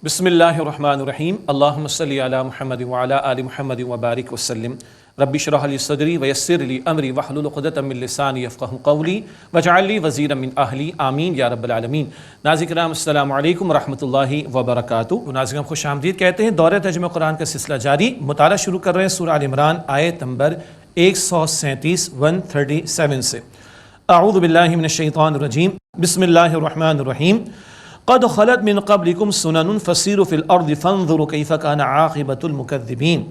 بسم اللہ الرحمن الرحیم اللہم صلی علی محمد وعلی آل محمد وبارک وسلم رب اشرح لی صدری ویسر لی امری واحلل عقدۃ من لسانی یفقہوا قولی واجعل لی وزیرا من اہلی آمین یا رب العالمین۔ ناظرین کرام السلام علیکم ورحمۃ اللہ وبرکاتہ۔ ناظرین خوش آمدید کہتے ہیں، دورہ ترجمہ قرآن کا سلسلہ جاری، مطالعہ شروع کر رہے ہیں سورہ آل عمران آیت نمبر 137 سے۔ اعوذ باللہ من الشیطان الرجیم، بسم اللہ الرحمن الرحیم۔ قد خلت من قبلکم سنن فسیروا فی الارض فانظروا کیف کان عاقبۃ المکذبین۔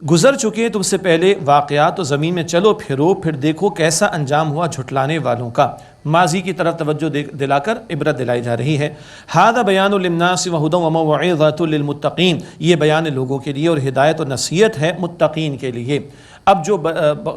گزر چکے ہیں تم سے پہلے واقعات، تو زمین میں چلو پھرو، پھر دیکھو کیسا انجام ہوا جھٹلانے والوں کا۔ ماضی کی طرف توجہ دلا کر عبرت دلائی جا رہی ہے۔ ھذا بیان للناس وہدی وموعظۃ للمتقین، یہ بیان لوگوں کے لیے اور ہدایت و نصیحت ہے متقین کے لیے۔ اب جو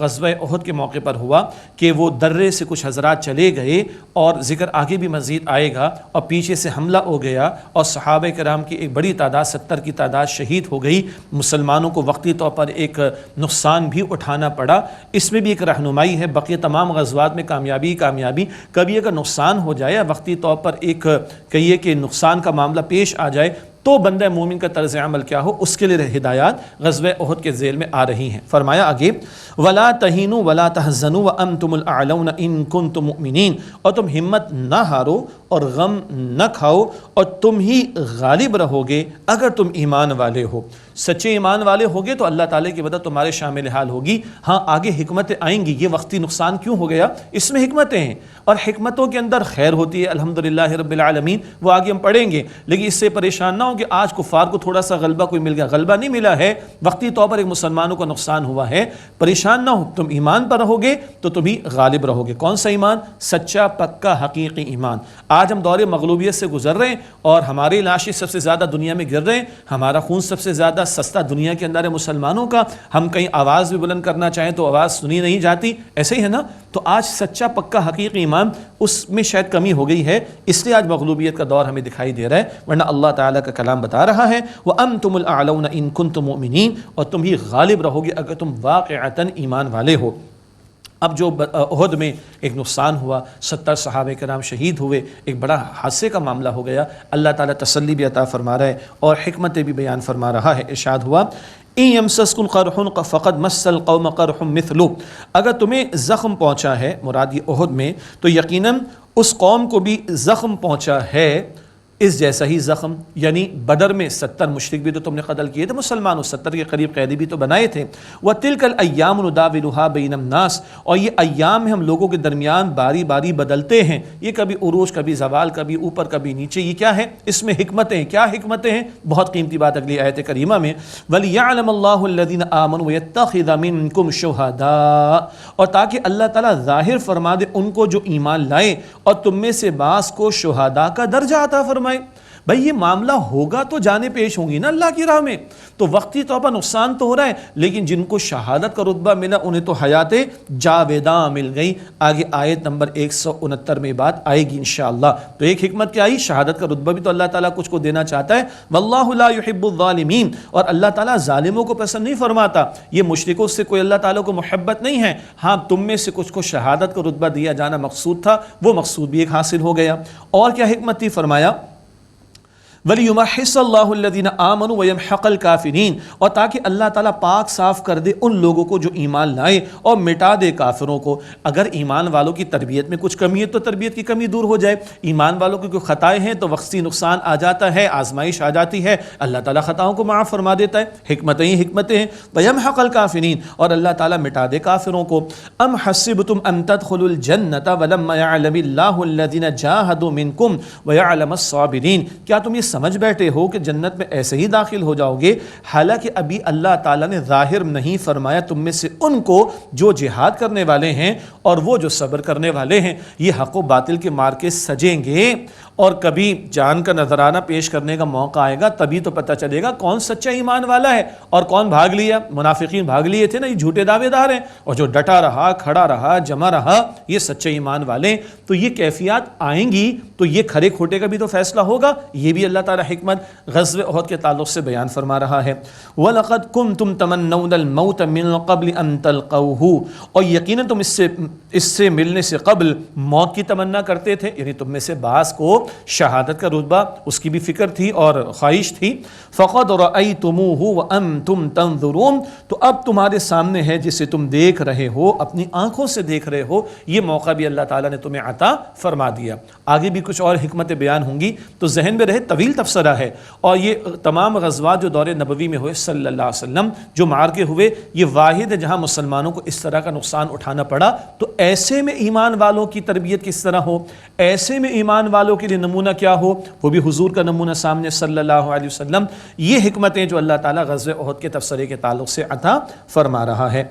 غزوہ احد کے موقع پر ہوا کہ وہ درے سے کچھ حضرات چلے گئے، اور ذکر آگے بھی مزید آئے گا، اور پیچھے سے حملہ ہو گیا اور صحابہ کرام کی ایک بڑی تعداد 70 کی تعداد شہید ہو گئی۔ مسلمانوں کو وقتی طور پر ایک نقصان بھی اٹھانا پڑا۔ اس میں بھی ایک رہنمائی ہے، بقیہ تمام غزوات میں کامیابی کبھی اگر نقصان ہو جائے یا وقتی طور پر ایک کہیے کہ نقصان کا معاملہ پیش آ جائے تو بندہ مومن کا طرز عمل کیا ہو، اس کے لیے ہدایات غزوہ احد کے ذیل میں آ رہی ہیں۔ فرمایا آگے، وَلَا تَهِنُوا وَلَا تَحْزَنُوا وَأَنْتُمُ الْأَعْلَوْنَ إِن كُنتُم مُؤْمِنِينَ، اور تم ہمت نہ ہارو اور غم نہ کھاؤ، اور تم ہی غالب رہو گے اگر تم ایمان والے ہو۔ سچے ایمان والے ہوگے تو اللہ تعالیٰ کی مدد تمہارے شامل حال ہوگی۔ ہاں آگے حکمتیں آئیں گی، یہ وقتی نقصان کیوں ہو گیا، اس میں حکمتیں ہیں، اور حکمتوں کے اندر خیر ہوتی ہے الحمدللہ رب العالمین، وہ آگے ہم پڑھیں گے۔ لیکن اس سے پریشان نہ ہو کہ آج کفار کو تھوڑا سا غلبہ کوئی مل گیا، غلبہ نہیں ملا ہے، وقتی طور پر ایک مسلمانوں کو نقصان ہوا ہے۔ پریشان نہ ہو، تم ایمان پر رہو گے تو تم ہی غالب رہو گے۔ کون سا ایمان؟ سچا پکا حقیقی ایمان۔ آج ہم دور مغلوبیت سے گزر رہے ہیں اور ہمارے لاشیں سب سے زیادہ دنیا میں گر رہے ہیں، ہمارا خون سب سے زیادہ سستا دنیا کے اندر ہے مسلمانوں کا، ہم کہیں آواز بھی بلند کرنا چاہیں تو آواز سنی نہیں جاتی، ایسے ہی ہے نا۔ تو آج سچا پکا حقیقی ایمان اس میں شاید کمی ہو گئی ہے، اس لیے آج مغلوبیت کا دور ہمیں دکھائی دے رہا ہے، ورنہ اللہ تعالیٰ کا کلام بتا رہا ہے وَأَنْتُمُ الْأَعْلَوْنَ إِن كُنتُم مُؤْمِنِينَ، اور تم ہی غالب رہو گے اگر تم واقعتاً ایمان والے ہو۔ اب جو احد میں ایک نقصان ہوا، 70 صحابہ کرام شہید ہوئے، ایک بڑا حادثے کا معاملہ ہو گیا، اللہ تعالیٰ تسلی بھی عطا فرما رہا ہے اور حکمتیں بھی بیان فرما رہا ہے۔ ارشاد ہوا إِن يَمْسَسْكُمْ قَرْحٌ فَقَدْ مَسَّ الْقَوْمَ قَرْحٌ مِثْلُهُ، اگر تمہیں زخم پہنچا ہے، مراد یہ احد میں، تو یقیناً اس قوم کو بھی زخم پہنچا ہے اس جیسا ہی زخم، یعنی بدر میں 70 مشرک بھی تو تم نے قتل کیے تھے، مسلمانوں 70 کے قریب قیدی بھی تو بنائے تھے۔ وَتِلْكَ الْأَيَّامُ نُدَاوِلُهَا بَيْنَ النَّاسِ، اور یہ ایام ہم لوگوں کے درمیان باری باری بدلتے ہیں، یہ کبھی عروج کبھی زوال، کبھی اوپر کبھی نیچے، یہ کیا ہے؟ اس میں حکمتیں، کیا حکمتیں ہیں؟ بہت قیمتی بات اگلی آیت کریمہ میں، وَلِيَعْلَمَ اللَّهُ الَّذِينَ آمَنُوا وَيَتَّخِذَ مِنكُمْ شُهَدَاءَ، اور تاکہ اللہ تعالیٰ ظاہر فرما دے ان کو جو ایمان لائے اور تم میں سے بعض کو شہداء کا درجہ عطا فرمائے۔ بھئی یہ معاملہ ہوگا تو جانیں پیش ہوں گی نا اللہ کی راہ میں، تو وقتی طور پر نقصان تو ہو رہا ہے، لیکن جن کو شہادت کا رتبہ ملا انہیں تو حیات جاویداں مل گئی۔ آگے آیت نمبر 169 میں بات آئے گی انشاءاللہ۔ تو ایک حکمت کیا آئی؟ شہادت کا رتبہ بھی تو اللہ تعالیٰ کچھ کو دینا چاہتا ہے۔ واللہ لا يحب الظالمین، اور اللہ تعالیٰ ظالموں کو پسند نہیں فرماتا۔ یہ مشرکوں سے کوئی اللہ تعالیٰ کو محبت نہیں ہے، ہاں تم میں سے کچھ کو شہادت کا رتبہ دیا جانا مقصود تھا، وہ مقصود بھی ایک حاصل ہو گیا۔ اور کیا حکمت تھی؟ فرمایا وَلِيُمَحِّصَ اللَّهُ الَّذِينَ آمَنُوا وَيَمْحَقَ الْكَافِرِينَ، اور تاکہ اللہ تعالیٰ پاک صاف کر دے ان لوگوں کو جو ایمان لائے اور مٹا دے کافروں کو۔ اگر ایمان والوں کی تربیت میں کچھ کمی ہے تو تربیت کی کمی دور ہو جائے، ایمان والوں کی کوئی خطائیں ہیں تو وقتی نقصان آ جاتا ہے، آزمائش آ جاتی ہے، اللہ تعالیٰ خطاؤں کو معاف فرما دیتا ہے۔ حکمتیں ہی حکمتیں ہیں۔ وَيَمْحَقَ الْكَافِرِينَ، اور اللہ تعالیٰ مٹا دے کافروں کو۔ أَمْ حَسِبْتُمْ أَن تَدْخُلُوا الْجَنَّةَ وَلَمَّا يَعْلَمِ اللَّهُ الَّذِينَ جَاهَدُوا مِنكُمْ وَيَعْلَمَ الصَّابِرِينَ، کیا تم یہ سمجھ بیٹھے ہو کہ جنت میں ایسے ہی داخل ہو جاؤ گے، حالانکہ ابھی اللہ تعالیٰ نے ظاہر نہیں فرمایا تم میں سے ان کو جو جہاد کرنے والے ہیں اور وہ جو صبر کرنے والے ہیں۔ یہ حق و باطل کے مار کے سجیں گے، اور کبھی جان کا نذرانہ پیش کرنے کا موقع آئے گا، تبھی تو پتہ چلے گا کون سچا ایمان والا ہے اور کون بھاگ لیا۔ منافقین بھاگ لیے تھے نا، یہ جھوٹے دعوے دار ہیں، اور جو ڈٹا رہا، کھڑا رہا، جمع رہا، یہ سچے ایمان والے۔ تو یہ کیفیات آئیں گی تو یہ کھڑے کھوٹے کا بھی تو فیصلہ ہوگا۔ یہ بھی اللہ تعالیٰ حکمت غزوہ احد کے تعلق سے بیان فرما رہا ہے۔ وَلَقَدْ كُنْتُمْ تَمَنَّوْنَ الْمَوْتَ مِن قَبْلِ أَن تَلْقَوْهُ، اور یقیناً تم اس سے ملنے سے قبل موت کی تمنا کرتے تھے، یعنی تم میں سے بعض کو شہادت کا رتبہ اس کی بھی فکر تھی اور خواہش تھی. فقد رأیتموہ وانتم تنظرون، تو اب تمہارے سامنے ہے جسے تم دیکھ رہے ہو، اپنی آنکھوں سے دیکھ رہے ہو. یہ موقع بھی اللہ تعالیٰ نے تمہیں عطا فرما دیا. آگے بھی کچھ اور حکمت بیان ہوں گی تو ذہن میں رہے، طویل تبصرہ ہے. اور یہ تمام غزوات جو دور نبوی میں ہوئے صلی اللہ علیہ وسلم، جو معرکے ہوئے، یہ واحد ہے جہاں مسلمانوں کو اس طرح کا نقصان اٹھانا پڑا. تو ایسے میں ایمان والوں کی تربیت کس طرح ہو، ایسے میں ایمان والوں کے لیے نمونہ کیا ہو، وہ بھی حضور کا نمونہ سامنے صلی اللہ علیہ وسلم. یہ حکمتیں جو اللہ تعالیٰ غزوہ احد کے تبصرے کے تعلق سے عطا فرما رہا ہے.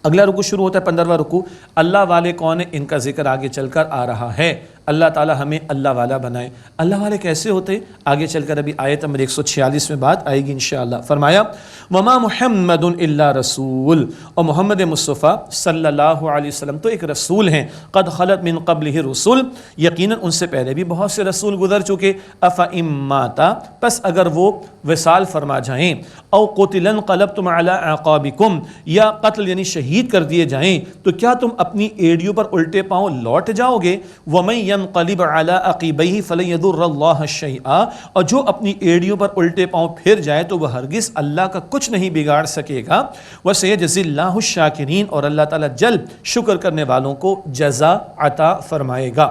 اگلا رکوع شروع ہوتا ہے 15واں رکوع. اللہ والے کون ہیں، ان کا ذکر آگے چل کر آ رہا ہے. اللہ تعالیٰ ہمیں اللہ والا بنائے. اللہ والے کیسے ہوتے، آگے چل کر ابھی آیت نمبر 146 میں بات آئے گی انشاءاللہ. فرمایا وما محمد الا رسول، اور محمد مصطفیٰ صلی اللہ علیہ وسلم تو ایک رسول ہیں. قد خلت من قبلہ رسول، یقیناً ان سے پہلے بھی بہت سے رسول گزر چکے. افئن مات، پس اگر وہ وصال فرما جائیں، او قتل انقلبتم علی اعقابکم، یا قتل یعنی شہید کر دیے جائیں تو کیا تم اپنی ایڑیوں پر الٹے پاؤں لوٹ جاؤ گے. ومن ينقلب على عقبيه فلن يضر الله شيئا، اور جو اپنی ایڑیوں پر الٹے پاؤں پھر جائے تو وہ ہرگز اللہ کا کچھ نہیں بگاڑ سکے گا. وسيجزي الله الشاكرين، اور اللہ تعالیٰ جلد شکر کرنے والوں کو جزا عطا فرمائے گا.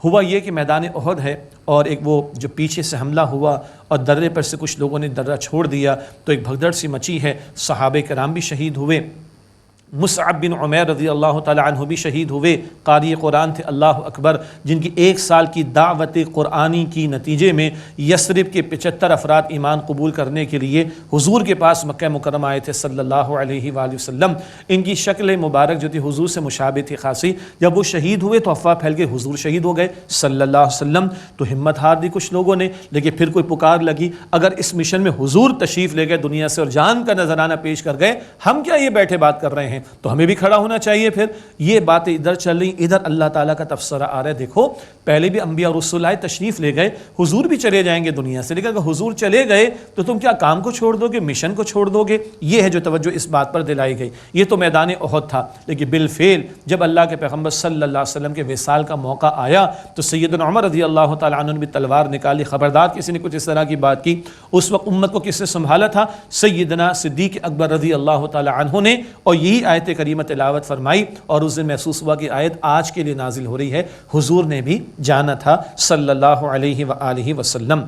ہوا یہ کہ میدان احد ہے اور ایک وہ جو پیچھے سے حملہ ہوا اور درے پر سے کچھ لوگوں نے درہ چھوڑ دیا تو ایک بھگدڑ سی مچی ہے. صحابہ کرام بھی شہید ہوئے. مصعب بن عمیر رضی اللہ تعالیٰ عنہ بھی شہید ہوئے، قاری قرآن تھے، اللہ اکبر، جن کی 1 سال کی دعوت قرآنی کی نتیجے میں یثرب کے 75 افراد ایمان قبول کرنے کے لیے حضور کے پاس مکہ مکرمہ آئے تھے صلی اللہ علیہ وآلہ وسلم. ان کی شکل مبارک جو تھی حضور سے مشابہ تھی خاصی. جب وہ شہید ہوئے تو افواہ پھیل گئی حضور شہید ہو گئے صلی اللہ علیہ وسلم. تو ہمت ہار دی کچھ لوگوں نے، لیکن پھر کوئی پکار لگی اگر اس مشن میں حضور تشریف لے گئے دنیا سے اور جان کا نذرانہ پیش کر گئے، ہم کیا یہ بیٹھے بات کر رہے ہیں، تو ہمیں بھی کھڑا ہونا چاہیے. پھر یہ باتیں ادھر چل رہی، ادھر اللہ تعالیٰ کا تبصرہ آ رہا ہے. دیکھو پہلے بھی انبیاء اور رسول آئے، تشریف لے گئے، حضور بھی چلے جائیں گے دنیا سے، لیکن اگر حضور چلے گئے تو تم کیا کام کو چھوڑ دو گے، مشن کو چھوڑ دو گے. یہ ہے جو توجہ اس بات پر دلائی گئی. یہ تو میدان احد تھا، لیکن بالفعل جب اللہ کے پیغمبر صلی اللہ علیہ وسلم کے وصال کا موقع آیا تو سیدنا عمر رضی اللہ تعالیٰ عنہ نے بھی تلوار نکالی. خبردار کسی نے کچھ اس طرح کی بات کی. اس وقت امت کو کس نے سنبھالا تھا؟ سیدنا صدیق اکبر رضی اللہ تعالیٰ عنہ نے. اور یہی آیت کریمہ تلاوت فرمائی اور اس دن محسوس ہوا کہ آیت آج کے لیے نازل ہو رہی ہے. حضور نے بھی جانا تھا صلی اللہ علیہ وآلہ وسلم.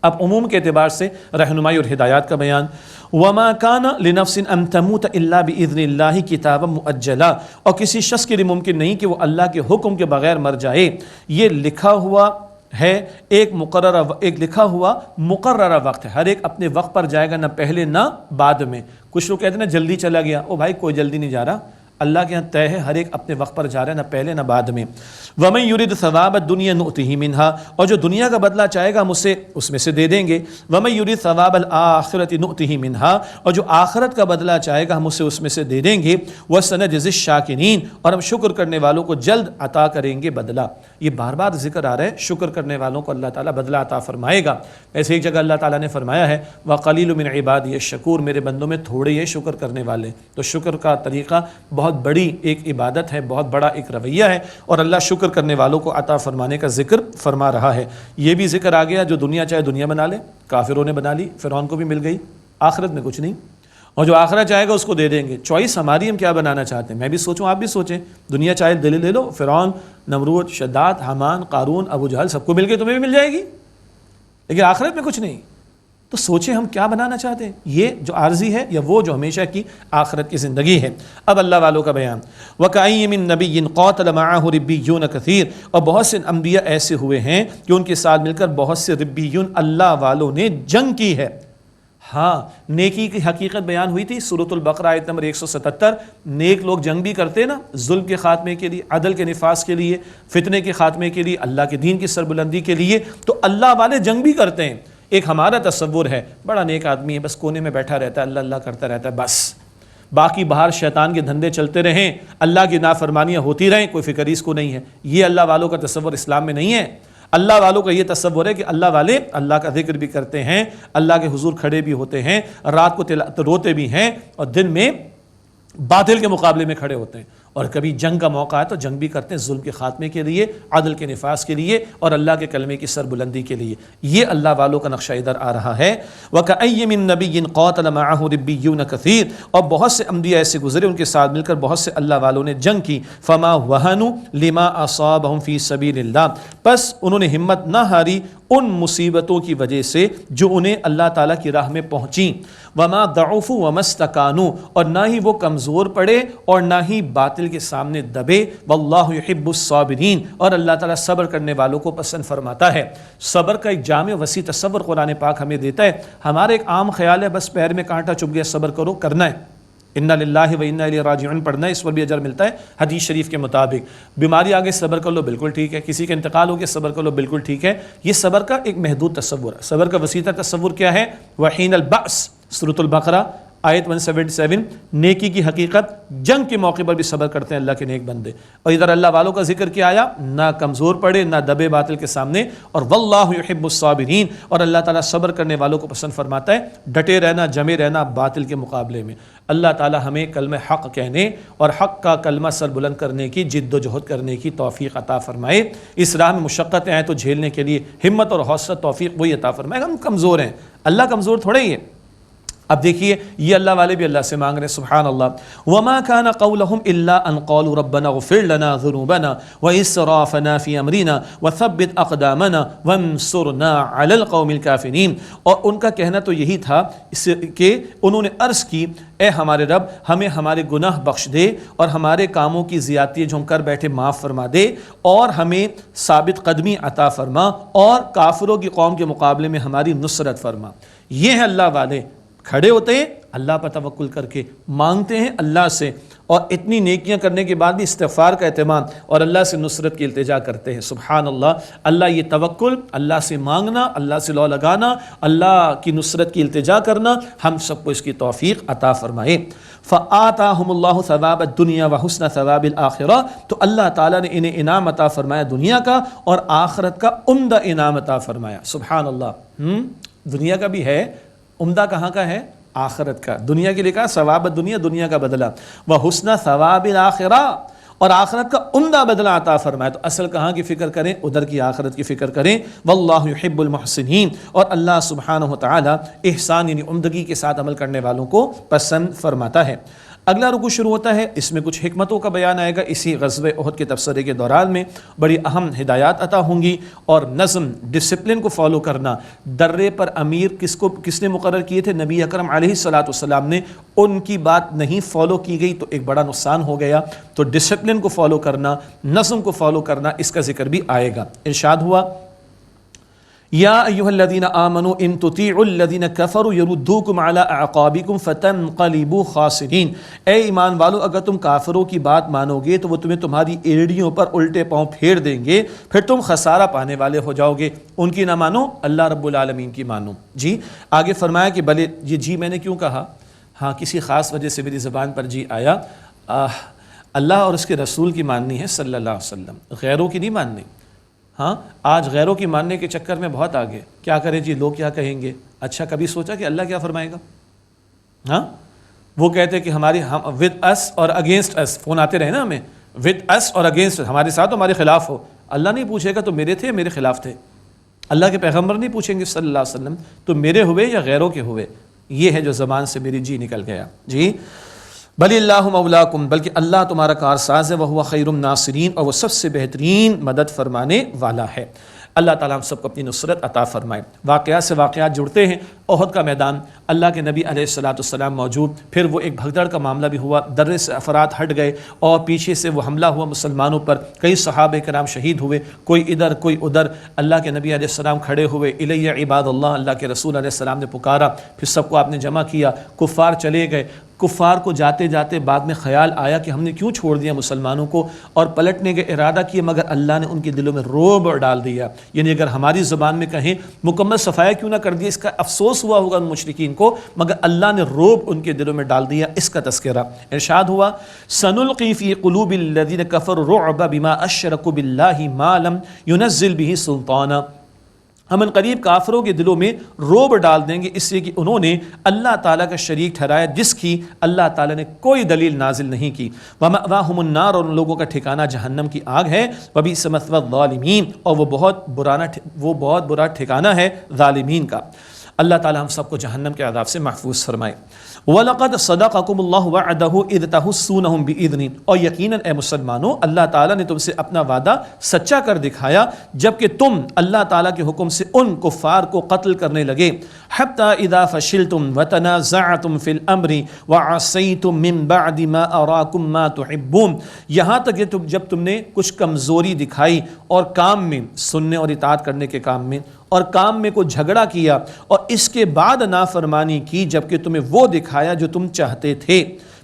اب عموم کے اعتبار سے رہنمائی اور ہدایات کا بیان. وما کان لنفس ان تموت الا باذن اللہ کتابا مؤجلا، اور کسی شخص کے لیے ممکن نہیں کہ وہ اللہ کے حکم کے بغیر مر جائے. یہ لکھا ہوا ہے ایک لکھا ہوا مقررہ وقت ہے. ہر ایک اپنے وقت پر جائے گا، نہ پہلے نہ بعد میں. کچھ لوگ کہتے ہیں نا جلدی چلا گیا. او بھائی کوئی جلدی نہیں جا رہا، اللہ کے ہاں طے ہے، ہر ایک اپنے وقت پر جا رہا ہے، نہ پہلے نہ بعد میں. وَمَن يُرِدْ ثَوَابَ الدُّنْيَا نُؤْتِهِ مِنْهَا، اور جو دنیا کا بدلہ چاہے گا ہم اسے اس میں سے دے دیں گے. وَمَن يُرِدْ ثَوَابَ الْآخِرَةِ نُؤْتِهِ مِنْهَا، اور جو آخرت کا بدلہ چاہے گا ہم اسے اس میں سے دے دیں گے. وَسَنَجْزِي الشَّاكِرِينَ، اور ہم شکر کرنے والوں کو جلد عطا کریں گے بدلہ. یہ بار بار ذکر آ رہا ہے، شکر کرنے والوں کو اللہ تعالیٰ بدلہ عطا فرمائے گا. ایسے ایک جگہ اللہ تعالیٰ نے فرمایا ہے وَقَلِيلٌ مِّنْ عِبَادِيَ الشَّكُورُ، میرے بندوں میں تھوڑے یہ شکر کرنے والے. تو شکر کا طریقہ بہت بڑی ایک عبادت ہے، بہت بڑا ایک رویہ ہے، اور اللہ شکر کرنے والوں کو عطا فرمانے کا ذکر فرما رہا ہے. یہ بھی ذکر آ گیا جو دنیا چاہے دنیا بنا لے، کافروں نے بنا لی، فرعون کو بھی مل گئی، آخرت میں کچھ نہیں. اور جو آخرت چاہے گا اس کو دے دیں گے. چوائس ہماری، ہم کیا بنانا چاہتے ہیں. میں بھی سوچوں، آپ بھی سوچیں. دنیا چاہے دل لے لو، فرعون، نمرود، شداد، حامان، قارون، ابو جہل سب کو مل کے تمہیں بھی مل جائے گی، لیکن آخرت میں کچھ نہیں. تو سوچیں ہم کیا بنانا چاہتے ہیں، یہ جو عارضی ہے یا وہ جو ہمیشہ کی آخرت کی زندگی ہے. اب اللہ والوں کا بیان. وَكَأَيٍّ مِّن نَبِيٍّ قَاتَلَ مَعَهُ رِبِّيُّونَ كَثِيرٌ، اور بہت سے انبیاء ایسے ہوئے ہیں کہ ان کے ساتھ مل کر بہت سے ربیون اللہ والوں نے جنگ کی ہے. ہاں، نیکی کی حقیقت بیان ہوئی تھی سورۃ البقرہ آیت نمبر 177. نیک لوگ جنگ بھی کرتے نا، ظلم کے خاتمے کے لیے، عدل کے نفاذ کے لیے، فتنے کے خاتمے کے لیے، اللہ کے دین کی سربلندی کے لیے. تو اللہ والے جنگ بھی کرتے ہیں. ایک ہمارا تصور ہے بڑا نیک آدمی ہے، بس کونے میں بیٹھا رہتا ہے، اللہ اللہ کرتا رہتا ہے، بس باقی باہر شیطان کے دھندے چلتے رہیں، اللہ کی نافرمانیاں ہوتی رہیں، کوئی فکر اس کو نہیں ہے. یہ اللہ والوں کا تصور اسلام میں نہیں ہے. اللہ والوں کا یہ تصور ہے کہ اللہ والے اللہ کا ذکر بھی کرتے ہیں، اللہ کے حضور کھڑے بھی ہوتے ہیں، رات کو روتے بھی ہیں، اور دن میں باطل کے مقابلے میں کھڑے ہوتے ہیں. اور کبھی جنگ کا موقع ہے تو جنگ بھی کرتے ہیں ظلم کے خاتمے کے لیے، عدل کے نفاذ کے لیے اور اللہ کے کلمے کی سربلندی کے لیے۔ یہ اللہ والوں کا نقشہ ادھر آ رہا ہے۔ وَكَأَيٍّ مِّن نَبِيٍّ قَاتَلَ مَعَهُ رِبِّيُّونَ كَثِيرٌ، اور بہت سے انبیاء ایسے گزرے ان کے ساتھ مل کر بہت سے اللہ والوں نے جنگ کی۔ فَمَا وَهَنُوا لِمَا أَصَابَهُمْ فِي سَبِيلِ اللَّهِ، پس انہوں نے ہمت نہ ہاری ان مصیبتوں کی وجہ سے جو انہیں اللہ تعالیٰ کی راہ میں پہنچیں۔ وَمَا ضَعُفُوا وَمَا اسْتَكَانُوا، اور نہ ہی وہ کمزور پڑے اور نہ ہی باطل کے سامنے دبے۔ وَاللَّهُ يُحِبُّ الصَّابِرِينَ، اور اللہ تعالیٰ صبر کرنے والوں کو پسند فرماتا ہے۔ صبر کا ایک جامع وسیع تصور قرآن پاک ہمیں دیتا ہے۔ ہمارا ایک عام خیال ہے بس پیر میں کانٹا چبھ گیا صبر کرو، کرنا ہے، انا للہ و انا الیہ راجعون پڑھنا ہے، اس پر بھی اجر ملتا ہے حدیث شریف کے مطابق۔ بیماری آگے صبر کر لو، بالکل ٹھیک ہے۔ کسی کا انتقال ہو گیا صبر کر لو، بالکل ٹھیک ہے۔ یہ صبر کا ایک محدود تصور ہے۔ صبر کا وسیع تصور کیا ہے؟ وحین البأس، سورۃ البقرہ آیت 177، نیکی کی حقیقت، جنگ کے موقع پر بھی صبر کرتے ہیں اللہ کے نیک بندے۔ اور ادھر اللہ والوں کا ذکر کیا آیا، نہ کمزور پڑے نہ دبے باطل کے سامنے، اور واللہ یحب الصابرین، اور اللہ تعالیٰ صبر کرنے والوں کو پسند فرماتا ہے، ڈٹے رہنا، جمے رہنا باطل کے مقابلے میں۔ اللہ تعالیٰ ہمیں کلمہ حق کہنے اور حق کا کلمہ سر بلند کرنے کی جد و جہد کرنے کی توفیق عطا فرمائے۔ اس راہ میں مشقتیں آئیں تو جھیلنے کے لیے ہمت اور حوصلہ توفیق وہی عطا فرمائے۔ ہم کمزور ہیں، اللہ کمزور تھوڑے ہی ہے۔ اب دیکھیے یہ اللہ والے بھی اللہ سے مانگ رہے ہیں، سبحان اللہ۔ وَمَا كَانَ قَوْلَهُمْ إِلَّا أَن قَالُوا رَبَّنَا اغْفِرْ لَنَا ذُنُوبَنَا وَإِسْرَافَنَا فِي أَمْرِنَا وَثَبِّتْ أَقْدَامَنَا وَانصُرْنَا عَلَى الْقَوْمِ الْكَافِرِينَ، اور ان کا کہنا تو یہی تھا کہ انہوں نے عرض کی، اے ہمارے رب ہمیں ہمارے گناہ بخش دے اور ہمارے کاموں کی زیادتی جو ہم کر بیٹھے معاف فرما دے، اور ہمیں ثابت قدمی عطا فرما، اور کافروں کی قوم کے مقابلے میں ہماری نصرت فرما۔ یہ ہے اللہ والے، کھڑے ہوتے ہیں اللہ پر توکل کر کے، مانگتے ہیں اللہ سے، اور اتنی نیکیاں کرنے کے بعد بھی استغفار کا اہتمام اور اللہ سے نصرت کی التجا کرتے ہیں۔ سبحان اللہ۔ اللہ یہ توکل، اللہ سے مانگنا، اللہ سے لو لگانا، اللہ کی نصرت کی التجا کرنا، ہم سب کو اس کی توفیق عطا فرمائے۔ فآتاہم اللہ ثواب الدنیا وحسن ثواب الآخرہ، تو اللہ تعالیٰ نے انہیں انعام عطا فرمایا دنیا کا اور آخرت کا عمدہ انعام عطا فرمایا۔ سبحان اللہ۔ دنیا کا بھی ہے، عمدہ کہاں کا ہے؟ آخرت کا۔ دنیا کے لیے کہا ثواب الدنیا، دنیا کا بدلہ، وحسن ثواب الآخرہ، اور آخرت کا عمدہ بدلہ عطا فرمایا۔ تو اصل کہاں کی فکر کریں؟ ادھر کی آخرت کی فکر کریں۔ واللہ یحب المحسنین، اور اللہ سبحانہ وتعالی احسان یعنی عمدگی کے ساتھ عمل کرنے والوں کو پسند فرماتا ہے۔ اگلا رکوع شروع ہوتا ہے، اس میں کچھ حکمتوں کا بیان آئے گا۔ اسی غزوہ احد کے تبصرے کے دوران میں بڑی اہم ہدایات عطا ہوں گی، اور نظم، ڈسپلن کو فالو کرنا۔ درے پر امیر کس نے مقرر کیے تھے؟ نبی اکرم علیہ الصلوۃ والسلام نے۔ ان کی بات نہیں فالو کی گئی تو ایک بڑا نقصان ہو گیا۔ تو ڈسپلن کو فالو کرنا، نظم کو فالو کرنا، اس کا ذکر بھی آئے گا۔ ارشاد ہوا، یا ایھا الذین آمنوا ان تطیعوا الذین کفروا یردوکم علی اعقابکم فتنقلبوا خاسرین، اے ایمان والو اگر تم کافروں کی بات مانو گے تو وہ تمہیں تمہاری ایڑیوں پر الٹے پاؤں پھیر دیں گے، پھر تم خسارہ پانے والے ہو جاؤ گے۔ ان کی نہ مانو، اللہ رب العالمین کی مانو۔ جی آگے فرمایا کہ بھلے یہ جی میں نے کیوں کہا؟ ہاں کسی خاص وجہ سے میری زبان پر جی آیا۔ اللہ اور اس کے رسول کی ماننی ہے صلی اللہ علیہ وسلم، غیروں کی نہیں ماننی۔ ہاں آج غیروں کی ماننے کے چکر میں بہت آگے، کیا کریں جی لوگ کیا کہیں گے؟ اچھا کبھی سوچا کہ اللہ کیا فرمائے گا؟ ہاں وہ کہتے کہ ہماری ود اس اور اگینسٹ اس، فون آتے رہے نا ہمیں، ود اس اور اگینسٹ، ہمارے ساتھ ہمارے خلاف ہو۔ اللہ نہیں پوچھے گا تو میرے تھے میرے خلاف تھے، اللہ کے پیغمبر نہیں پوچھیں گے صلی اللہ علیہ وسلم تو میرے ہوئے یا غیروں کے ہوئے۔ یہ ہے جو زبان سے میری جی نکل گیا۔ جی بل اللہ مولاکم، بلکہ اللہ تمہارا کارساز ہے، وہو خیر الناصرین، اور وہ سب سے بہترین مدد فرمانے والا ہے۔ اللہ تعالیٰ ہم سب کو اپنی نصرت عطا فرمائے۔ واقعات سے واقعات جڑتے ہیں۔ احد کا میدان، اللہ کے نبی علیہ الصلوۃ والسلام موجود، پھر وہ ایک بھگدڑ کا معاملہ بھی ہوا، درے سے افراد ہٹ گئے اور پیچھے سے وہ حملہ ہوا مسلمانوں پر، کئی صحابہ کرام شہید ہوئے، کوئی ادھر کوئی ادھر۔ اللہ کے نبی علیہ السلام کھڑے ہوئے، الیہ عباد اللہ، اللہ کے رسول علیہ السلام نے پکارا، پھر سب کو آپ نے جمع کیا، کفار چلے گئے۔ کفار کو جاتے جاتے بعد میں خیال آیا کہ ہم نے کیوں چھوڑ دیا مسلمانوں کو، اور پلٹنے کا ارادہ کیا، مگر اللہ نے ان کے دلوں میں رعب ڈال دیا۔ یعنی اگر ہماری زبان میں کہیں مکمل صفایا کیوں نہ کر دیا، اس کا افسوس ہوا ہوگا ان مشرکین کو، مگر اللہ نے رعب ان کے دلوں میں ڈال دیا، اس کا تذکرہ۔ ارشاد ہوا، سنلقی فی قلوب الذین کفروا الرعب بما اشرکوا باللہ ما لم ینزل به سلطانا، ہم ان قریب کافروں کے دلوں میں روب ڈال دیں گے اس لیے کہ انہوں نے اللہ تعالیٰ کا شریک ٹھہرایا جس کی اللہ تعالیٰ نے کوئی دلیل نازل نہیں کی۔ وَمَأْوَاهُمُ النَّارُ، اور ان لوگوں کا ٹھکانہ جہنم کی آگ ہے۔ وَبِئْسَ مَثْوَى الظَّالِمِينَ، اور وہ بہت برا ٹھکانہ ہے ظالمین کا۔ اللہ تعالیٰ ہم سب کو جہنم کے عذاب سے محفوظ فرمائے۔ وَلَقَدْ صَدَقَكُمُ اللَّهُ وَعْدَهُ إِذْ تَحُسُّونَهُم بِإِذْنِهِ، اور یقیناً اے مسلمانوں اللہ تعالیٰ نے تم سے اپنا وعدہ سچا کر دکھایا جبکہ تم اللہ تعالیٰ کے حکم سے ان کفار کو قتل کرنے لگے۔ حَتَّى إِذَا فَشِلْتُمْ وَتَنَازَعْتُمْ فِي الْأَمْرِ وَعَصَيْتُمْ مِنْ بَعْدِ مَا أَرَاكُمْ مَا تُحِبُّونَ، یہاں تک کہ جب تم نے کچھ کمزوری دکھائی اور کام میں سننے اور اطاعت کرنے کے کام میں اور کام میں کوئی جھگڑا کیا اور اس کے بعد نافرمانی کی جبکہ تمہیں وہ دکھایا جو تم چاہتے تھے۔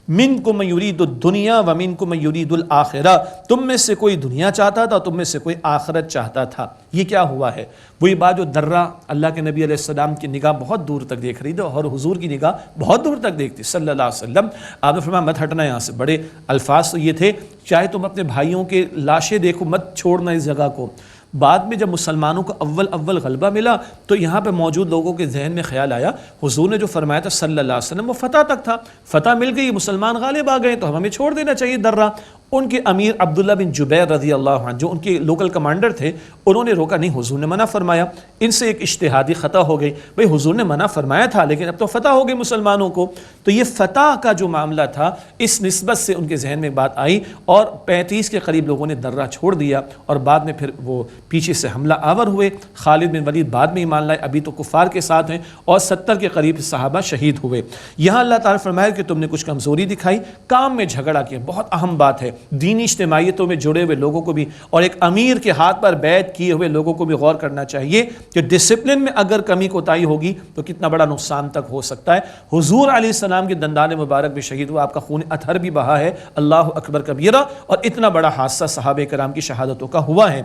منکم من یرید الدنیا ومنکم من یرید الآخرہ، تم میں سے کوئی دنیا چاہتا تھا اور تم میں سے کوئی آخرت چاہتا تھا۔ یہ کیا ہوا ہے؟ وہی بات جو درہ اللہ کے نبی علیہ السلام کی نگاہ بہت دور تک دیکھ رہی تھی اور حضور کی نگاہ بہت دور تک دیکھتی صلی اللہ علیہ وسلم۔ آپ نے فرمایا مت ہٹنا یہاں سے، بڑے الفاظ تو یہ تھے چاہے تم اپنے بھائیوں کے لاشیں دیکھو مت چھوڑنا اس جگہ کو۔ بعد میں جب مسلمانوں کو اول غلبہ ملا تو یہاں پہ موجود لوگوں کے ذہن میں خیال آیا حضور نے جو فرمایا تھا صلی اللہ علیہ وسلم وہ فتح تک تھا، فتح مل گئی، مسلمان غالب آ گئے تو ہمیں چھوڑ دینا چاہیے درہ۔ ان کے امیر عبداللہ بن جبیر رضی اللہ عنہ جو ان کے لوکل کمانڈر تھے انہوں نے روکا، نہیں حضور نے منع فرمایا۔ ان سے ایک اجتہادی خطا ہو گئی، بھئی حضور نے منع فرمایا تھا لیکن اب تو فتح ہو گئی مسلمانوں کو۔ تو یہ فتح کا جو معاملہ تھا اس نسبت سے ان کے ذہن میں بات آئی اور 35 کے قریب لوگوں نے درہ چھوڑ دیا اور بعد میں پھر وہ پیچھے سے حملہ آور ہوئے۔ خالد بن ولید بعد میں ایمان لائے، ابھی تو کفار کے ساتھ ہیں، اور 70 کے قریب صحابہ شہید ہوئے۔ یہاں اللہ تعالیٰ فرمایا کہ تم نے کچھ کمزوری دکھائی، کام میں جھگڑا کیا، بہت اہم بات ہے، دینی اجتماعیتوں میں جڑے ہوئے لوگوں کو بھی اور ایک امیر کے ہاتھ پر بیعت کیے ہوئے لوگوں کو بھی غور کرنا چاہیے کہ ڈسپلن میں اگر کمی کوتاہی ہوگی تو کتنا بڑا نقصان تک ہو سکتا ہے۔ حضور علیہ السلام کے دندان مبارک بھی شہید ہوا، آپ کا خون اطہر بھی بہا ہے، اللہ اکبر کبیرہ، اور اتنا بڑا حادثہ صحابہ کرام کی شہادتوں کا ہوا ہے۔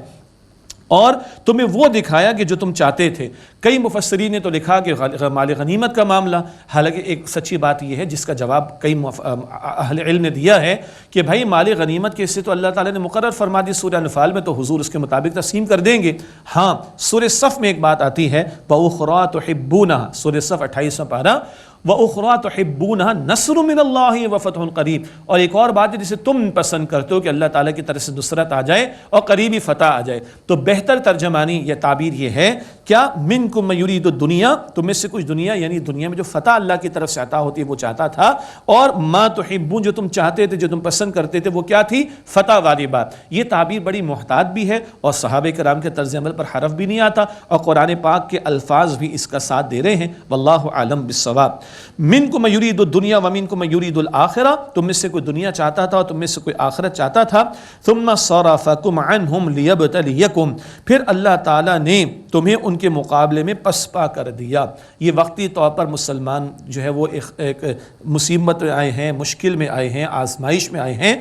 اور تمہیں وہ دکھایا کہ جو تم چاہتے تھے۔ کئی مفسرین نے تو لکھا کہ مال غنیمت کا معاملہ، حالانکہ ایک سچی بات یہ ہے جس کا جواب کئی اہل علم نے دیا ہے کہ بھائی مال غنیمت کے حصے تو اللہ تعالیٰ نے مقرر فرما دی سورہ انفال میں، تو حضور اس کے مطابق تقسیم کر دیں گے۔ ہاں سورہ صف میں ایک بات آتی ہے وَأُخْرَىٰ تُحِبُّونَهَا، سورہ صف 28واں پارہ، وَأُخْرَىٰ تُحِبُّونَهَا نَصْرٌ مِّنَ اللَّهِ وَفَتْحٌ قَرِیب، اور ایک اور بات ہے جسے تم پسند کرتے ہو کہ اللہ تعالیٰ کی طرف سے نصرت آ جائے اور قریبی فتح آ جائے۔ تو بہتر ترجمانی یا تعبیر یہ ہے کیا منکم من یرید الدنیا، تم میں سے کچھ دنیا یعنی دنیا میں جو فتح اللہ کی طرف سے عطا ہوتی ہے وہ چاہتا تھا، اور ما تحبون جو تم چاہتے تھے جو تم پسند کرتے تھے وہ کیا تھی؟ فتح والی بات۔ یہ تعبیر بڑی محتاط بھی ہے اور صحابہ کرام کے طرز عمل پر حرف بھی نہیں آتا اور قرآن پاک کے الفاظ بھی اس کا ساتھ دے رہے ہیں، واللہ اعلم بالصواب۔ منکم من یرید الدنیا ومنکم من یرید الآخرہ، تم میں سے کوئی دنیا چاہتا تھا اور تم میں سے کوئی آخرت چاہتا تھا۔ ثم صرفکم عنہم لیبتلیکم، پھر اللہ تعالیٰ نے تمہیں ان کے مقابلے میں پسپا کر دیا۔ یہ وقتی طور پر مسلمان جو ہے وہ ایک مصیبت میں آئے ہیں، مشکل میں آئے ہیں، آزمائش میں آئے ہیں۔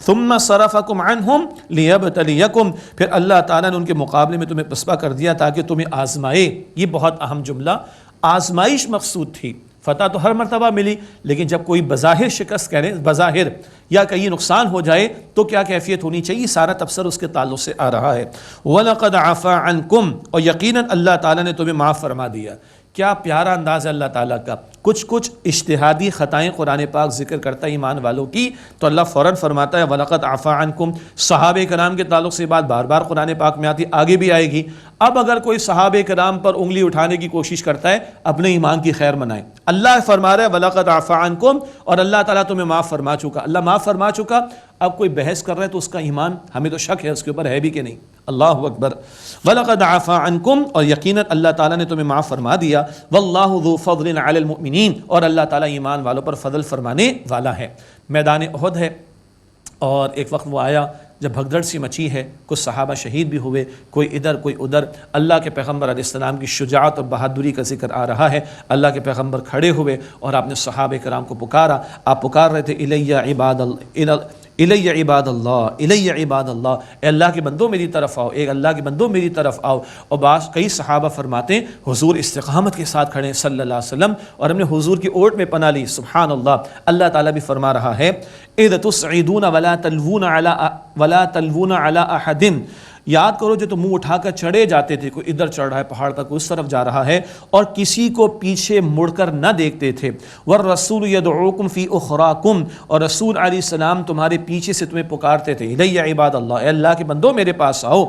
ثم صرفکم عنہم لیبتلیکم، پھر اللہ تعالیٰ نے ان کے مقابلے میں تمہیں پسپا کر دیا تاکہ تمہیں آزمائے۔ یہ بہت اہم جملہ، آزمائش مقصود تھی، فتح تو ہر مرتبہ ملی لیکن جب کوئی بظاہر شکست کرے، بظاہر یا کہیں نقصان ہو جائے تو کیا کیفیت ہونی چاہیے، سارا تبصرہ اس کے تعلق سے آ رہا ہے۔ وَلَقَدْ عَفَا عَنْكُمْ، اور یقیناً اللہ تعالیٰ نے تمہیں معاف فرما دیا۔ کیا پیارا انداز ہے اللہ تعالیٰ کا، کچھ اجتہادی خطائیں قرآن پاک ذکر کرتا ہے ایمان والوں کی تو اللہ فوراً فرماتا ہے وَلَقَدْ عَفَا عَنْكُمْ۔ صحابہ کرام کے تعلق سے بات بار بار قرآن پاک میں آتی، آگے بھی آئے گی۔ اب اگر کوئی صحابہ کرام پر انگلی اٹھانے کی کوشش کرتا ہے اپنے ایمان کی خیر منائے، اللہ فرما رہا ہے وَلَقَدْ عَفَا عَنْكُمْ، اور اللہ تعالیٰ تمہیں معاف فرما چکا، اللہ معاف فرما چکا۔ اب کوئی بحث کر رہا ہے تو اس کا ایمان ہمیں تو شک ہے اس کے اوپر ہے بھی کہ نہیں، اللہ اکبر۔ وَلَقَدْ عَفَا عَنْكُمْ، اور یقیناً اللہ تعالیٰ نے تمہیں معاف فرما دیا۔ وَاللَّهُ ذُو فَضْلٍ عَلَى الْمُؤْمِنِينَ، اور اللہ تعالیٰ ایمان والوں پر فضل فرمانے والا ہے۔ میدان احد ہے اور ایک وقت وہ آیا جب بھگدڑ سی مچی ہے، کچھ صحابہ شہید بھی ہوئے، کوئی ادھر کوئی ادھر۔ اللہ کے پیغمبر علیہ السلام کی شجاعت اور بہادری کا ذکر آ رہا ہے۔ اللہ کے پیغمبر کھڑے ہوئے اور آپ نے صحابہ کرام کو پکارا، آپ پکار رہے تھے الیہ عباد اللہ، الیہ عباد اللہ، اے اللہ کے بندوں میری طرف آؤ، اے اللہ کے بندوں میری طرف آؤ۔ اور کئی صحابہ فرماتے ہیں حضور استقامت کے ساتھ کھڑے ہیں صلی اللہ علیہ وسلم، اور ہم نے حضور کی اوٹ میں پناہ لی، سبحان اللہ۔ اللہ تعالیٰ بھی فرما رہا ہے اذ تصعدون ولا تلوون علی احد یاد کرو جو تم منہ اٹھا کر چڑھے جاتے تھے، کوئی ادھر چڑھ رہا ہے پہاڑ تک، اس طرف جا رہا ہے، اور کسی کو پیچھے مڑ کر نہ دیکھتے تھے۔ والرسول یدعوکم فی اخراکم، اور رسول علیہ السلام تمہارے پیچھے سے تمہیں پکارتے تھے، الی عباد اللہ، اے اللہ کے بندو میرے پاس آؤ۔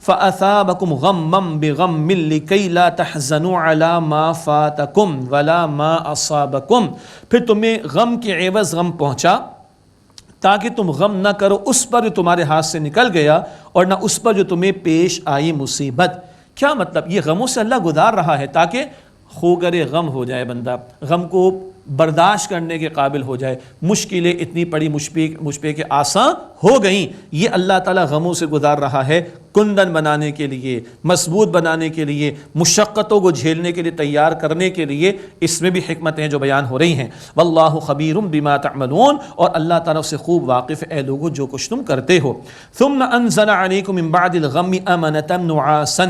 فَأَثَابَكُمْ غَمًّا بِغَمٍّ لِكَيْ لَا تَحْزَنُوا عَلَى مَا فَاتَكُمْ وَلَا مَا أَصَابَكُمْ، پھر تمہیں غم کے عوض غم پہنچا تاکہ تم غم نہ کرو اس پر جو تمہارے ہاتھ سے نکل گیا اور نہ اس پر جو تمہیں پیش آئی مصیبت۔ کیا مطلب؟ یہ غموں سے اللہ گزار رہا ہے تاکہ خوگر غم ہو جائے بندہ، غم کو برداشت کرنے کے قابل ہو جائے، مشکلیں اتنی پڑی مجھ پہ کہ آسان ہو گئیں، یہ اللہ تعالیٰ غموں سے گزار رہا ہے کندن بنانے کے لیے، مضبوط بنانے کے لیے، مشقتوں کو جھیلنے کے لیے تیار کرنے کے لیے۔ اس میں بھی حکمتیں جو بیان ہو رہی ہیں۔ واللہ خبیر بما تعملون، اور اللہ تعالیٰ سے خوب واقف اے لوگو جو کچھ تم کرتے ہو۔ ثم انزل علیکم من بعد الغم امنۃ نعاسا،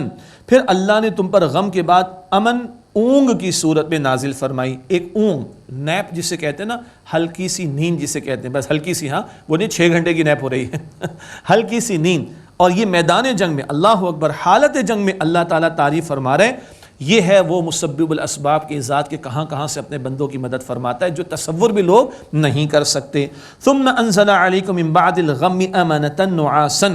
پھر اللہ نے تم پر غم کے بعد امن اونگ کی صورت میں نازل فرمائی۔ ایک اونگ، نیپ جسے کہتے ہیں نا، ہلکی سی نیند جسے کہتے ہیں، بس ہلکی سی، ہاں وہ نہیں 6 گھنٹے کی نیپ ہو رہی ہے ہلکی سی نیند۔ اور یہ میدان جنگ میں، اللہ اکبر، حالت جنگ میں اللہ تعالیٰ تعریف فرما رہے، یہ ہے وہ مسبب الاسباب کے ذات کے کہاں سے اپنے بندوں کی مدد فرماتا ہے جو تصور بھی لوگ نہیں کر سکتے۔ ثم انزل علیکم من بعد الغم امنۃ نعاسا،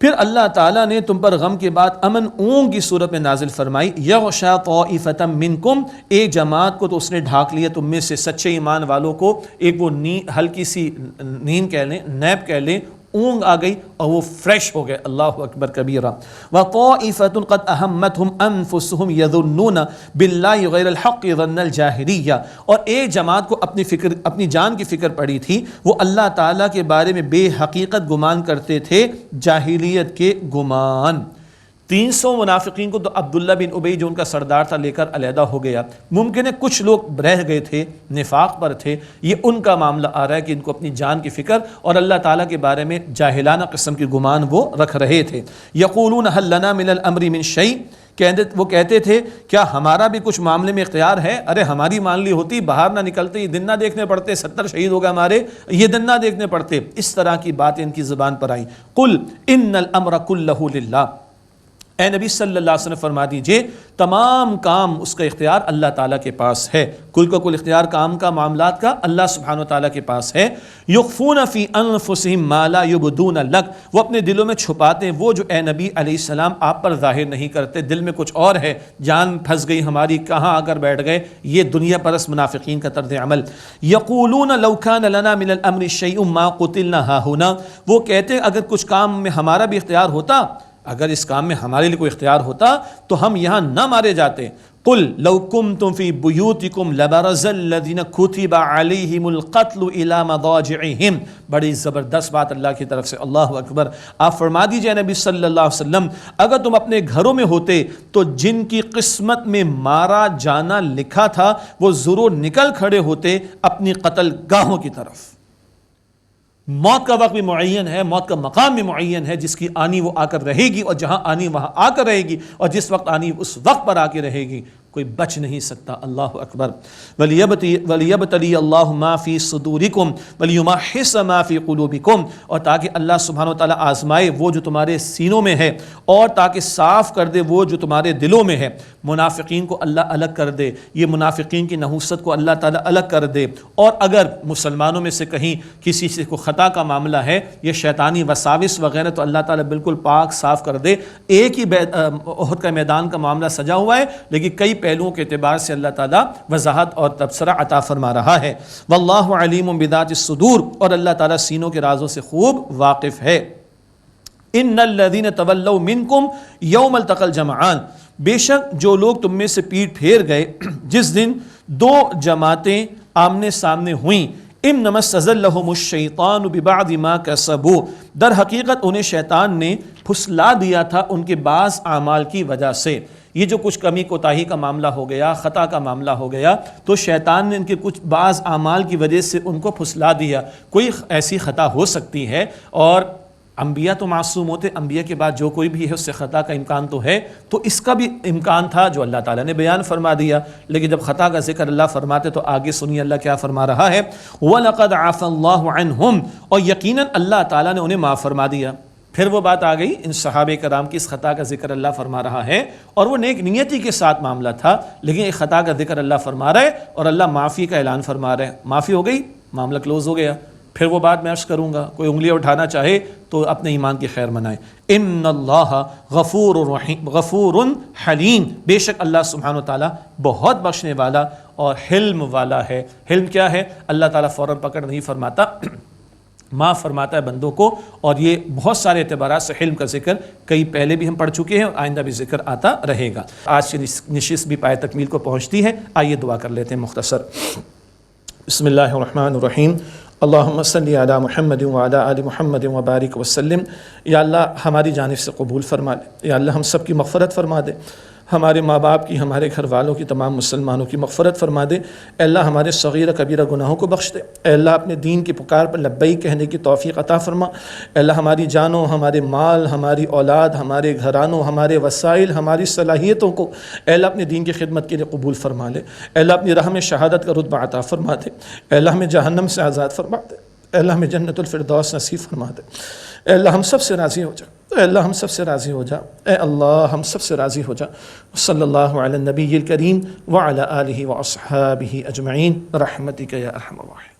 پھر اللہ تعالیٰ نے تم پر غم کے بعد امن اونگ کی صورت میں نازل فرمائی۔ یغشا طائفۃ منکم، ایک جماعت کو تو اس نے ڈھانک لیا تم میں سے، سچے ایمان والوں کو، ایک وہ ہلکی سی نیند کہہ لیں، نیپ کہہ لیں، اونگ آ گئی اور وہ فریش ہو گئے۔ اللہ اکبر کبیرہ۔ وطائفۃ قد اہمتہم انفسہم یظنون باللہ غیر الحق ظن الجاہلیہ، اور ایک جماعت کو اپنی جان کی فکر پڑی تھی، وہ اللہ تعالیٰ کے بارے میں بے حقیقت گمان کرتے تھے، جاہلیت کے گمان۔ 300 منافقین کو تو عبداللہ بن ابی جو ان کا سردار تھا لے کر علیحدہ ہو گیا۔ ممکن ہے کچھ لوگ رہ گئے تھے، نفاق پر تھے، یہ ان کا معاملہ آ رہا ہے کہ ان کو اپنی جان کی فکر اور اللہ تعالیٰ کے بارے میں جاہلانہ قسم کی گمان وہ رکھ رہے تھے۔ یقولون هل لنا من الامر من شیء، وہ کہتے تھے کیا ہمارا بھی کچھ معاملے میں اختیار ہے؟ ارے ہماری مان لی ہوتی، باہر نہ نکلتے، یہ دن نہ دیکھنے پڑتے، 70 شہید ہو گئے ہمارے، یہ دن نہ دیکھنے پڑتے۔ اس طرح کی باتیں ان کی زبان پر آئیں۔ قل ان الامر کلہ للہ، اے نبی صلی اللہ علیہ وسلم فرما دیجئے تمام کام اس کا اختیار اللہ تعالیٰ کے پاس ہے، کل کا کل اختیار کام کا، معاملات کا اللہ سبحانہ وتعالیٰ کے پاس ہے۔ یخفون فی انفسہم ما لا یبدون لک، وہ اپنے دلوں میں چھپاتے ہیں وہ جو اے نبی علیہ السلام آپ پر ظاہر نہیں کرتے، دل میں کچھ اور ہے، جان پھنس گئی ہماری، کہاں آ کر بیٹھ گئے، یہ دنیا پرست منافقین کا طرز عمل۔ یقولون لو کان لنا من الامر شیء ما قتلنا ہاہنا، وہ کہتے ہیں اگر کچھ کام میں ہمارا بھی اختیار ہوتا، اگر اس کام میں ہمارے لیے کوئی اختیار ہوتا تو ہم یہاں نہ مارے جاتے۔ قل لو کنتم فی بیوتکم لبرز الذین کتب علیہم القتل الی مضاجعہم، بڑی زبردست بات اللہ کی طرف سے، اللہ اکبر۔ آپ فرما دیجئے نبی صلی اللہ علیہ وسلم اگر تم اپنے گھروں میں ہوتے تو جن کی قسمت میں مارا جانا لکھا تھا وہ ضرور نکل کھڑے ہوتے اپنی قتل گاہوں کی طرف۔ موت کا وقت بھی معین ہے، موت کا مقام بھی معین ہے، جس کی آنی وہ آ کر رہے گی، اور جہاں آنی وہاں آ کر رہے گی، اور جس وقت آنی اس وقت پر آ کے رہے گی، کوئی بچ نہیں سکتا۔ اللہ اکبر۔ وَلِيَبْتَلِيَ اللَّهُ مَا فِي صُدُورِكُمْ وَلِيُمَحِّصَ مَا فِي قُلُوبِكُمْ، اور تاکہ اللہ سبحانہ وتعالیٰ آزمائے وہ جو تمہارے سینوں میں ہے، اور تاکہ صاف کر دے وہ جو تمہارے دلوں میں ہے۔ منافقین کو اللہ الگ کر دے، یہ منافقین کی نحوست کو اللہ تعالیٰ الگ کر دے، اور اگر مسلمانوں میں سے کہیں کسی سے کوئی خطا کا معاملہ ہے، یہ شیطانی وساوس وغیرہ، تو اللہ تعالیٰ بالکل پاک صاف کر دے۔ ایک ہی احد کا میدان کا معاملہ سجا ہوا ہے، لیکن کئی پہلوؤں کے اعتبار سے اللہ تعالیٰ وضاحت اور تبصرہ عطا فرما رہا ہے۔ واللہ علیم بذات الصدور، اور اللہ تعالیٰ سینوں کے رازوں سے خوب واقف ہے۔ ان الذین تولوا منکم یوم التقى الجمعان، بے شک جو لوگ تم میں سے پیٹ پھیر گئے جس دن دو جماعتیں آمنے سامنے ہوئیں، انما استزلهم الشیطان ببعض ما کسبوا، در حقیقت انہیں شیطان نے پھسلا دیا تھا ان کے بعض اعمال کی وجہ سے۔ یہ جو کچھ کمی کوتاہی کا معاملہ ہو گیا، خطا کا معاملہ ہو گیا، تو شیطان نے ان کے کچھ بعض اعمال کی وجہ سے ان کو پھسلا دیا۔ کوئی ایسی خطا ہو سکتی ہے، اور انبیاء تو معصوم ہوتے، انبیاء کے بعد جو کوئی بھی ہے اس سے خطا کا امکان تو ہے، تو اس کا بھی امکان تھا جو اللہ تعالیٰ نے بیان فرما دیا۔ لیکن جب خطا کا ذکر اللہ فرماتے تو آگے سنیے اللہ کیا فرما رہا ہے۔ وَلَقَدْ عَفَى اللَّهُ عَنْهُمْ، اور یقیناً اللہ تعالیٰ نے انہیں معاف فرما دیا۔ پھر وہ بات آ گئی ان صحابہ کرام کی اس خطا کا ذکر اللہ فرما رہا ہے، اور وہ نیک نیتی کے ساتھ معاملہ تھا، لیکن ایک خطا کا ذکر اللہ فرما رہا ہے اور اللہ معافی کا اعلان فرما رہا ہے، معافی ہو گئی، معاملہ کلوز ہو گیا۔ پھر وہ بات میں عرض کروں گا، کوئی انگلیاں اٹھانا چاہے تو اپنے ایمان کی خیر منائے۔ ان اللہ غفور رحیم غفور حلیم، بے شک اللہ سبحانہ و تعالیٰ بہت بخشنے والا اور حلم والا ہے۔ حلم کیا ہے؟ اللہ تعالیٰ فوراً پکڑ نہیں فرماتا، معاف فرماتا ہے بندوں کو، اور یہ بہت سارے اعتبارات سے حلم کا ذکر کئی پہلے بھی ہم پڑھ چکے ہیں اور آئندہ بھی ذکر آتا رہے گا۔ آج کی نشست بھی پائے تکمیل کو پہنچتی ہے، آئیے دعا کر لیتے ہیں مختصر۔ بسم اللہ الرحمن الرحیم، اللہم صلی علی محمد وعلی آل محمد وبارک وسلم۔ یا اللہ ہماری جانب سے قبول فرما لے، یا اللہ ہم سب کی مغفرت فرما دے، ہمارے ماں باپ کی، ہمارے گھر والوں کی، تمام مسلمانوں کی مغفرت فرما دے۔ اے اللہ ہمارے صغیرہ کبیرہ گناہوں کو بخش دے۔ اے اللہ اپنے دین کی پکار پر لبیک کہنے کی توفیق عطا فرما۔ اے اللہ ہماری جانوں، ہمارے مال، ہماری اولاد، ہمارے گھرانوں، ہمارے وسائل، ہماری صلاحیتوں کو اے اللہ اپنے دین کی خدمت کے لیے قبول فرما لے۔ اے اللہ اپنی راہ میں شہادت کا رتبہ عطا فرما دے۔ اے اللہ ہمیں جہنم سے آزاد فرما دے۔ اے اللہ ہمیں جنت الفردوس نصیب فرما دے۔ اے اللہ ہم سب سے راضی ہو جا، اے اللہ ہم سب سے راضی ہو جا، اے اللہ ہم سب سے راضی ہو جا۔ صلی اللہ علی النبی الکریم وعلی آلہ واصحابہ اجمعین برحمتک یا ارحم الراحمین۔